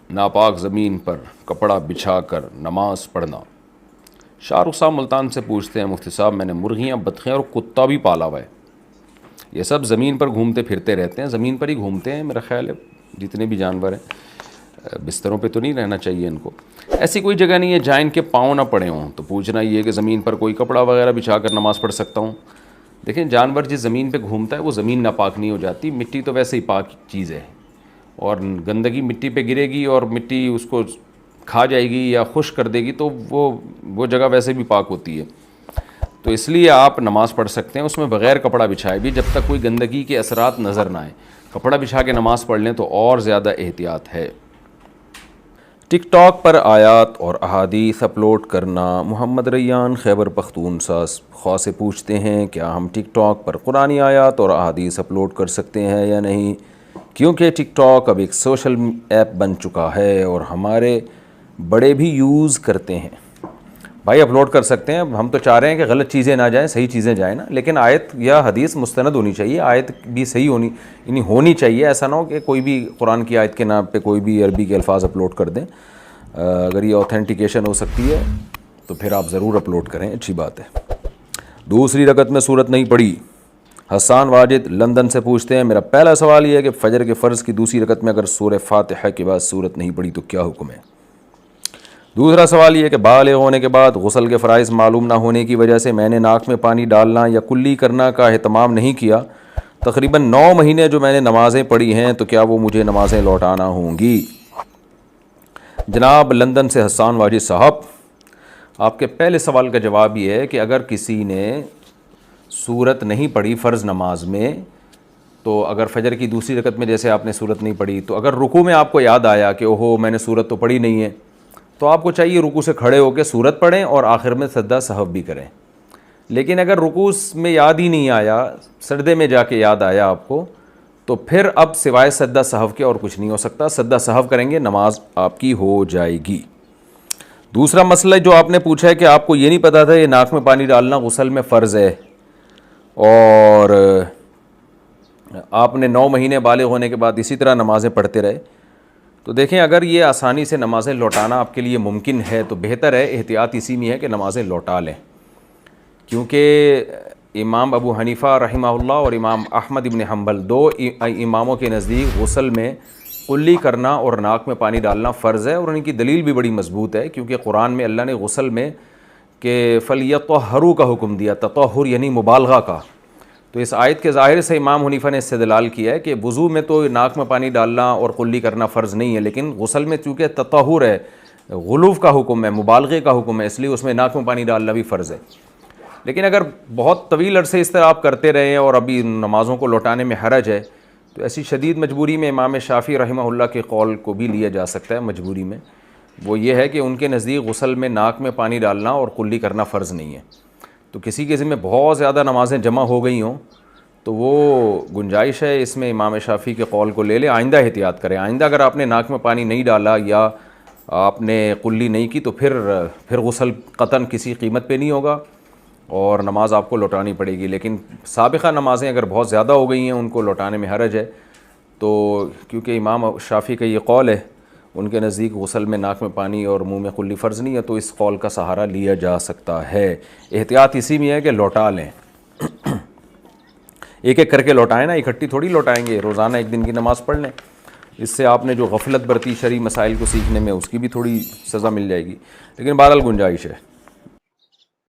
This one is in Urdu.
ناپاک زمین پر کپڑا بچھا کر نماز پڑھنا۔ شاہ رخ صاحب ملتان سے پوچھتے ہیں مفتی صاحب میں نے مرغیاں، بطخیں اور کتا بھی پالا ہوا ہے، یہ سب زمین پر گھومتے پھرتے رہتے ہیں، زمین پر ہی گھومتے ہیں میرا خیال ہے جتنے بھی جانور ہیں، بستروں پہ تو نہیں رہنا چاہیے ان کو، ایسی کوئی جگہ نہیں ہے جہاں ان کے پاؤں نہ پڑے ہوں، تو پوچھنا یہ کہ زمین پر کوئی کپڑا وغیرہ بچھا کر نماز پڑھ سکتا ہوں؟ دیکھیں جانور جس زمین پہ گھومتا ہے وہ زمین ناپاک نہیں ہو جاتی، مٹی تو ویسے ہی پاک چیز ہے، اور گندگی مٹی پہ گرے گی اور مٹی اس کو کھا جائے گی یا خشک کر دے گی تو وہ جگہ ویسے بھی پاک ہوتی ہے، تو اس لیے آپ نماز پڑھ سکتے ہیں اس میں بغیر کپڑا بچھائے بھی، جب تک کوئی گندگی کے اثرات نظر نہ آئیں۔ کپڑا بچھا کے نماز پڑھ لیں تو اور زیادہ احتیاط ہے۔ ٹک ٹاک پر آیات اور احادیث اپلوڈ کرنا۔ محمد ریان خیبر پختونخوا سے پوچھتے ہیں کیا ہم ٹک ٹاک پر قرآنی آیات اور احادیث اپلوڈ کر سکتے ہیں یا نہیں، کیونکہ ٹک ٹاک اب ایک سوشل ایپ بن چکا ہے اور ہمارے بڑے بھی یوز کرتے ہیں۔ بھائی اپلوڈ کر سکتے ہیں، ہم تو چاہ رہے ہیں کہ غلط چیزیں نہ جائیں، صحیح چیزیں جائیں نا، لیکن آیت یا حدیث مستند ہونی چاہیے، آیت بھی صحیح ہونی چاہیے، ایسا نہ ہو کہ کوئی بھی قرآن کی آیت کے نام پہ کوئی بھی عربی کے الفاظ اپلوڈ کر دیں۔ اگر یہ اوتھینٹیکیشن ہو سکتی ہے تو پھر آپ ضرور اپلوڈ کریں، اچھی بات ہے۔ دوسری رکعت میں سورت نہیں پڑھی۔ حسان واجد لندن سے پوچھتے ہیں میرا پہلا سوال یہ ہے کہ فجر کے فرض کی دوسری رکعت میں اگر سورہ فاتحہ کے بعد سورت نہیں پڑھی تو کیا حکم ہے؟ دوسرا سوال یہ کہ بالغ ہونے کے بعد غسل کے فرائض معلوم نہ ہونے کی وجہ سے میں نے ناک میں پانی ڈالنا یا کلی کرنا کا اہتمام نہیں کیا، تقریباً 9 مہینے جو میں نے نمازیں پڑھی ہیں تو کیا وہ مجھے نمازیں لوٹانا ہوں گی؟ جناب لندن سے حسان واجد صاحب، آپ کے پہلے سوال کا جواب یہ ہے کہ اگر کسی نے سورت نہیں پڑھی فرض نماز میں، تو اگر فجر کی دوسری رکعت میں جیسے آپ نے سورت نہیں پڑھی تو اگر رکوع میں آپ کو یاد آیا کہ اوہو میں نے سورت تو پڑھی نہیں ہے، تو آپ کو چاہیے رکوع سے کھڑے ہو کے سورت پڑھیں اور آخر میں سجدہ سہو بھی کریں۔ لیکن اگر رکوع میں یاد ہی نہیں آیا، سجدے میں جا کے یاد آیا آپ کو، تو پھر اب سوائے سجدہ سہو کے اور کچھ نہیں ہو سکتا، سجدہ سہو کریں گے نماز آپ کی ہو جائے گی۔ دوسرا مسئلہ جو آپ نے پوچھا ہے کہ آپ کو یہ نہیں پتا تھا یہ ناک میں پانی ڈالنا غسل میں فرض ہے، اور آپ نے 9 مہینے بالغ ہونے کے بعد اسی طرح نمازیں پڑھتے رہے، تو دیکھیں اگر یہ آسانی سے نمازیں لوٹانا آپ کے لیے ممکن ہے تو بہتر ہے، احتیاط اسی میں ہے کہ نمازیں لوٹا لیں، کیونکہ امام ابو حنیفہ رحمہ اللہ اور امام احمد ابن حنبل 2 اماموں کے نزدیک غسل میں کلی کرنا اور ناک میں پانی ڈالنا فرض ہے، اور ان کی دلیل بھی بڑی مضبوط ہے، کیونکہ قرآن میں اللہ نے غسل میں کہ فَلْيَطَّهَّرُوا کا حکم دیا، تطہر یعنی مبالغہ کا، تو اس آیت کے ظاہر سے امام حنیفہ نے استدلال کیا ہے کہ وضو میں تو ناک میں پانی ڈالنا اور کلی کرنا فرض نہیں ہے، لیکن غسل میں چونکہ تطہر ہے، غلوف کا حکم ہے، مبالغے کا حکم ہے، اس لیے اس میں ناک میں پانی ڈالنا بھی فرض ہے۔ لیکن اگر بہت طویل عرصے اس طرح آپ کرتے رہے ہیں اور ابھی نمازوں کو لوٹانے میں حرج ہے، تو ایسی شدید مجبوری میں امام شافعی رحمہ اللہ کے قول کو بھی لیا جا سکتا ہے مجبوری میں، وہ یہ ہے کہ ان کے نزدیک غسل میں ناک میں پانی ڈالنا اور کلی کرنا فرض نہیں ہے، تو کسی کے ذمہ بہت زیادہ نمازیں جمع ہو گئی ہوں تو وہ گنجائش ہے اس میں امام شافعی کے قول کو لے لیں، آئندہ احتیاط کریں، آئندہ اگر آپ نے ناک میں پانی نہیں ڈالا یا آپ نے کلی نہیں کی تو پھر غسل قطعاً کسی قیمت پہ نہیں ہوگا اور نماز آپ کو لوٹانی پڑے گی، لیکن سابقہ نمازیں اگر بہت زیادہ ہو گئی ہیں ان کو لوٹانے میں حرج ہے، تو کیونکہ امام شافعی کا یہ قول ہے، ان کے نزدیک غسل میں ناک میں پانی اور منہ میں کلی فرض نہیں ہے، تو اس قول کا سہارا لیا جا سکتا ہے، احتیاط اسی میں ہے کہ لوٹا لیں، ایک ایک کر کے لوٹائیں نا، اکٹھی تھوڑی لوٹائیں گے، روزانہ ایک دن کی نماز پڑھ لیں، اس سے آپ نے جو غفلت برتی شرعی مسائل کو سیکھنے میں اس کی بھی تھوڑی سزا مل جائے گی، لیکن بہرحال گنجائش ہے۔